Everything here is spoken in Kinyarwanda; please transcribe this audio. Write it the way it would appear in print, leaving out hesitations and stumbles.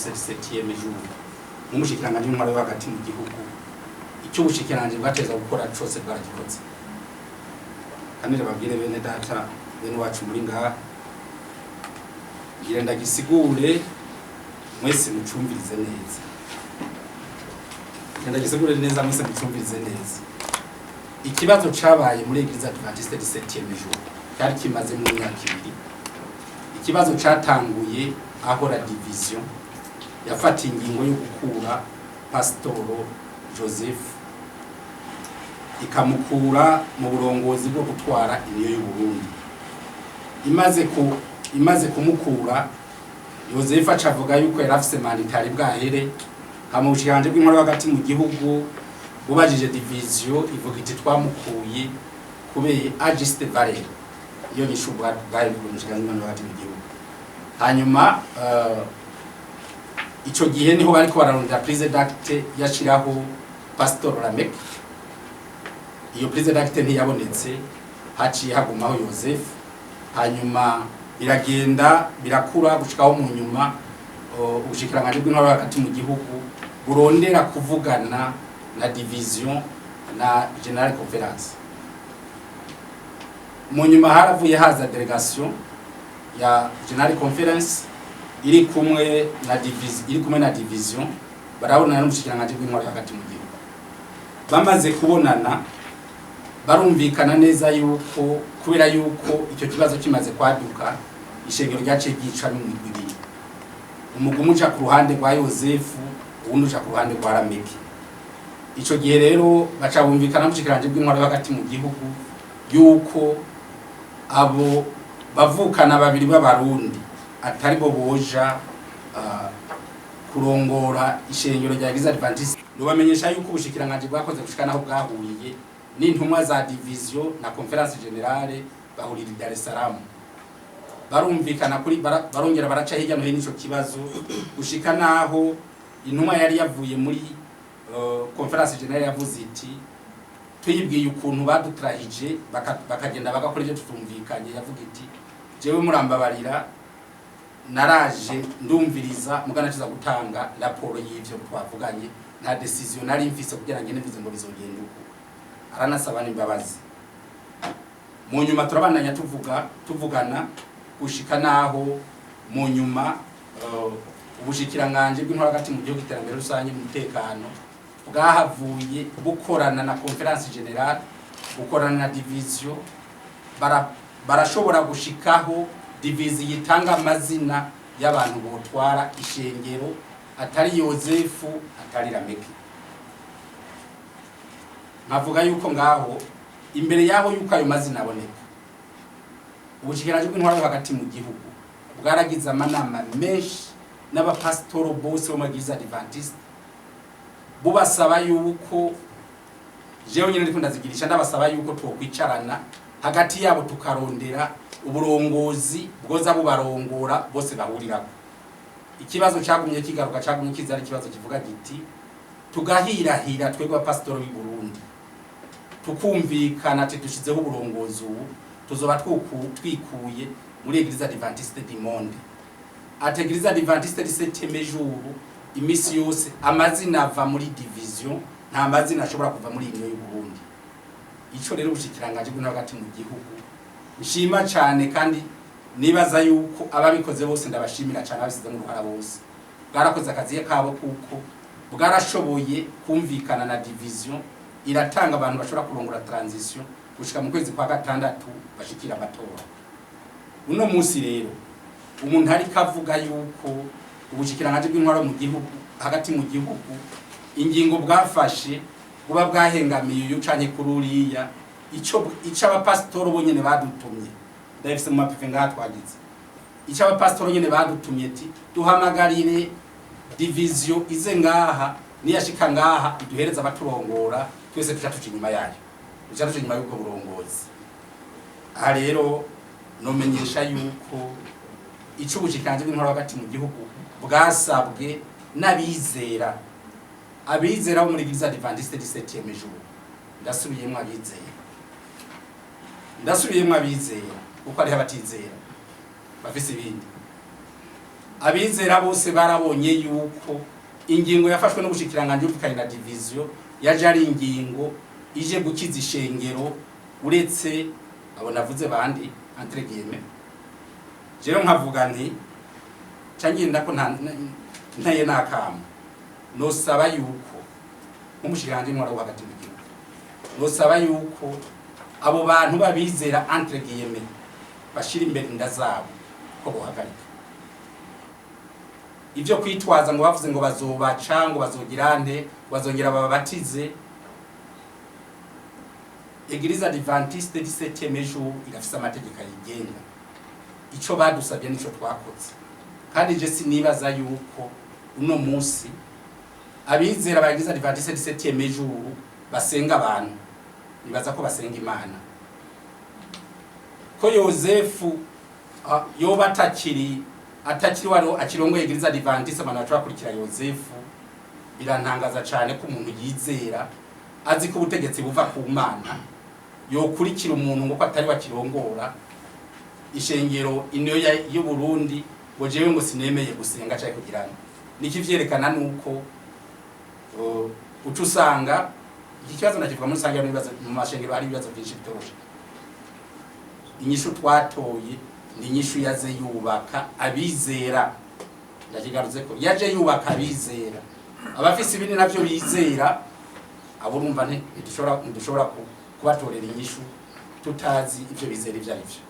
Adventiste 7e jour n'umushikiranganje w'intwaro hagati mu gihugu icyo ubushikiranganje bwateza gukora cyose bwaragikoze kandi babwire bene data bene wacu muri ngaha ngire ndagisigure mwese mucumvirize neza ndagisigure neza mwese mucumvirize neza ikibazo cabaye muri Eglise Adventiste 7e jour cyari kimaze mu myaka ibiri ikibazo catanguye aho la division yafata ingingo yo gukura Pastoro Joseph ikamukura mu burongozi bwo gutwara iniyo y'u Burundi imaze kumukura Joseph acavuga yuko yarafise manditari bwahere hamushikanje bw'inkoro hagati mu gihugu bubajije division ivuga iti twamukuye kubeye Agiste Valère iyo nishubwa bwaye bw'umushikanje bw'inkoro hagati mu gihugu hanyuma ico gihe niho bariko bararondera prise d'acte yashiraho Pastor Lamek iyo prise d'acte ntiyabonetse haciye hagumaho Joseph hanyuma iragenda birakura gushikaho mu nyuma ubushikiranganje bw'intwaro hagati mu gihugu burondera kuvugana na division na General Conference mu nyuma haravuye haza delegation ya General Conference iri kumwe na division barabonana n'umushikiranganje bw'intwaro hagati mu gihugu bamaze kubonana barumvikana neza yuko kubera yuko icyo kibazo kimaze kwaduka ishengero ryaciye gica n'umugwiri umugumu uca ku ruhande rwa Joseph ubundi uca ku ruhande rwa Lameki ico gihe rero baca bumvikana n'umushikiranganje bw'intwaro hagati mu gihugu yuko abo bavukana babiri b'abarundi atari bo boja kurongora ishengero rya Eglise Adventiste nubamenyesha yuko ubushikiranganje bwakoze gushikana aho bwahuriye n'intumwa za division na conference generale bahurira Dar es Salaam barumvikana kuri barongera baraca hirya no hino ico kibazo gushikana aho intumwa yari yavuye muri conference generale yavuze iti tuyibwiye ukuntu badutrahije bakagenda bagakora ivyo tutumvikanye yavuga iti jewe murambabarira naraje ndumviriza mugana ciza gutanga raporo y'ivyo twavuganye na decision nari mfise kugira ngene mvize ngo bizogenda uko aranasaba n'imbabazi mu nyuma turabandanya tuvugana gushika naho mu nyuma ubushikiranganje bw'intwaro hagati mu gihugu iterambere rusange mu mutekano bwahavuye bukorana na conference generale bukorana na division barashobora gushikaho division yitanga amazina y'abantu botwara ishengero atari Joseph atari Lameki nkavuga yuko ngaho imbere yaho yuko ayo mazina aboneka ubushikiranganje bw'intwaro hagati mu gihugu bwaragize amanama menshi n'abapastoro bose bo mu Eglise Adventiste bubasaba yuko jewe nyine ndiko ndazigirisha ndabasaba yuko twokwicarana hagati yabo tukarondera uburongozi bwoza bubarongora bose bahurirako ikibazo cyagumye kigaruka cyagumye kizari ikibazo kivuga giti tugahirahira twebwe abapastoro b'i Burundi tukumvikana ati dushizeho uburongozi ubu tuzoba twikuye muri Eglise Adventiste du Monde ati Eglise Adventiste 7e jour imisi yose amazina ava muri division nta mazina ashobora kuva muri imwe y'u Burundi ico rero ubushikiranganje bw'intwaro hagati mu gihugu nshima cyane kandi nibaza yuko ababikoze bose ndabashimira cyane abisize mu ruhara bose bwarakoze akazi kabo kuko bwarashoboye kumvikana na division iratanga abantu bashobora kurongora transition gushika mu kwezi kwa gatandatu bashikira amatora uno munsi rero umuntu ari kavuga yuko ubushikiranganje bw'intwaro mu gihugu hagati mu gihugu ingingo bwafashe buba bwahengamiye yucanye kururiya ico abapastoro bonyene badutumye ndafise mu mapife ngaha twagize ico abapastoro nyene badutumye ati duhamagarire division ize ngaha niyashika ngaha iduhereza abaturongora twese tuca inyuma yayo tuca inyuma y'ubwo burongozi aha rero nomenyesha yuko ico ubushikiranganje bw'intwaro hagati mu gihugu bwasabwe n'abizera abizera bo muri Eglise Adventiste 7e jour ndasubiyemo abizera uko ari abatizera bafise ibindi abizera bose barabonye yuko ingingo yafashwe no gushikiranganje y'ubukanye na division yaje ari ingingo ije gukiza ishengero uretse abo navuze bandi entre guillemets jero nkavuga nti cangiye ndako ntaye nakama no saba yuko umushikiranganje mwara hagati mu gihugu no saba yuko abo bantu babizera entre guillemets bashira imbere ndazabo ko bohagarika ivyo kwitwaza ngo bavuze ngo bazobaca ngo bazogirande bazongera babatize. Eglise Adventiste du 7e jour irafise amategeko yigenga, ico badusabye nico twakoze kandi je sinibaza yuko uno munsi abizera ba Eglise Adventiste du 7e jour basenga abantu, nibaza ko basenga Imana. Ko Yosefu yoba atakiri waro akirongoye Eglise Adventiste abantu bacakurikira Yosefu, birantangaza cyane ko umuntu yizera azi ko ubutegetsi buva ku Mana yokurikira umuntu ngo atari wakirongora ishengero ino y'u Burundi ngo jewe ngo sinemeye gusenga cyane kugirana nikivyerekana nuko ucusanga ikibazo nakivuga muri sanga n'ibibazo mu mashengero hari ibibazo byinshi bitoroshe. Inyishu twatoye ni inyishu yaze yubaka abizera, ndakigaruze ko yaje yubaka abizera abafise ibindi navyo bizera abo numva nti dushobora kubatorera inyishu tutazi ivyo bizera ivyo arivyo.